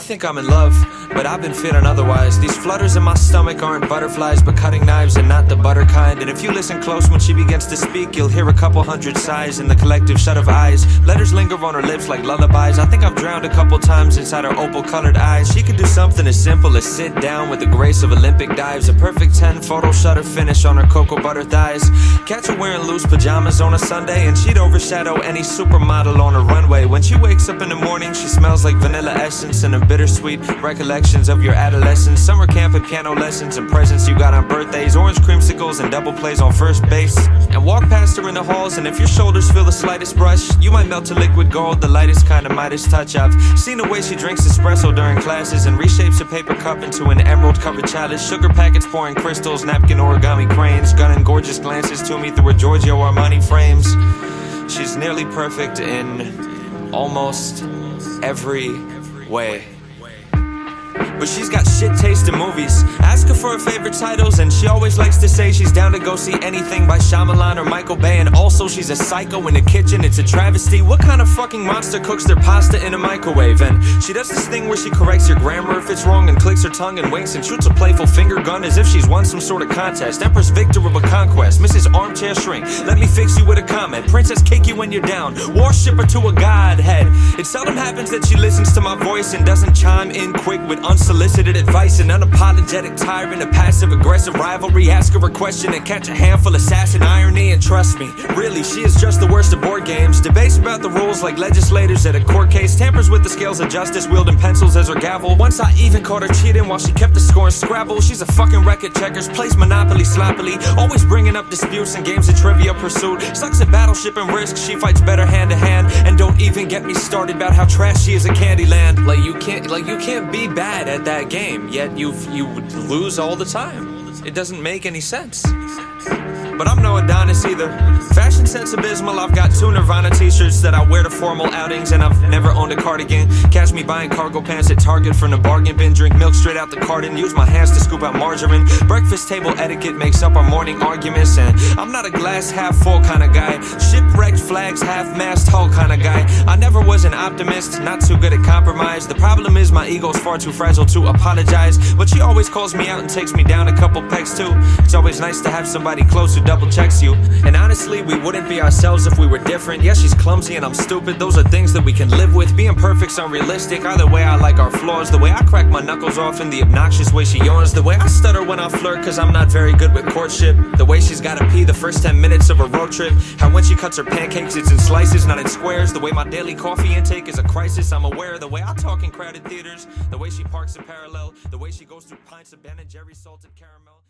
think I'm in love, but I've been feeling otherwise. These flutters in my stomach aren't butterflies, but cutting knives and not the butter kind. And if you listen close when she begins to speak, you'll hear a couple hundred sighs in the collective shut of eyes. Letters linger on her lips like lullabies. I think I've drowned a couple times inside her opal-colored eyes. She could do something as simple as sit down with the grace of Olympic dives. A perfect 10 photo shutter finish on her cocoa butter thighs. Catch her wearing loose pajamas on a Sunday, and she'd overshadow any supermodel on a runway. When she wakes up in the morning, she smells like vanilla essence and a bittersweet recollections of your adolescence. Summer camp and piano lessons and presents you got on birthdays. Orange creamsicles and double plays on first base. And walk past her in the halls, and if your shoulders feel the slightest brush, you might melt to liquid gold, the lightest kind of Midas touch. I've seen the way she drinks espresso during classes and reshapes a paper cup into an emerald-covered chalice. Sugar packets pouring crystals, napkin origami cranes, gunning gorgeous glances to me through her Giorgio Armani frames. She's nearly perfect in almost every way, but she's got shit taste in movies. Ask her for her favorite titles, and she always likes to say she's down to go see anything by Shyamalan or Michael Bay. And also she's a psycho in the kitchen, it's a travesty. What kind of fucking monster cooks their pasta in a microwave? And she does this thing where she corrects your grammar if it's wrong, and clicks her tongue and winks and shoots a playful finger gun as if she's won some sort of contest. Empress victor of a conquest, Mrs. Armchair Shrink, let me fix you with a comment. Princess cake you when you're down, worship her to a godhead. It seldom happens that she listens to my voice and doesn't chime in quick with unsolicited advice. An unapologetic tyrant, a passive-aggressive rivalry. Ask her a question and catch a handful of assassin irony. And trust me, really, she is just the worst of board games. Debates about the rules like legislators at a court case. Tampers with the scales of justice, wielding pencils as her gavel. Once I even caught her cheating while she kept the score in Scrabble. She's a fucking wreck at checkers, plays Monopoly sloppily, always bringing up disputes and games of Trivia Pursuit. Sucks at Battleship and Risk, she fights better hand to hand. And don't even get me started about how trash she is at Candyland. Like you can't be bad at that game, yet you lose all the time. It doesn't make any sense. But I'm no Adonis either. Fashion sense abysmal. I've got 2 Nirvana t-shirts that I wear to formal outings, and I've never owned a cardigan. Catch me buying cargo pants at Target from the bargain bin. Drink milk straight out the carton, use my hands to scoop out margarine. Breakfast table etiquette makes up our morning arguments, and I'm not a glass half full kind of guy. Shipwrecked flags half-mast hull kind of guy. I never was an optimist, not too good at compromise. The problem is my ego's far too fragile to apologize, but she always calls me out and takes me down a couple pegs too. It's always nice to have somebody close who double checks you. And honestly, we wouldn't be ourselves if we were different. Yeah, she's clumsy and I'm stupid, those are things that we can live with. Being perfect's unrealistic, either way I like our flaws. The way I crack my knuckles off and the obnoxious way she yawns. The way I stutter when I flirt cause I'm not very good with courtship. The way she's gotta pee the first 10 minutes of a road trip. How when she cuts her pancakes it's in slices, not in squares. The way my daily coffee intake is a crisis, I'm aware. The way I talk in crowded theaters, the way she parks in parallel, the way she goes through pints of Ben and Jerry's salted caramel.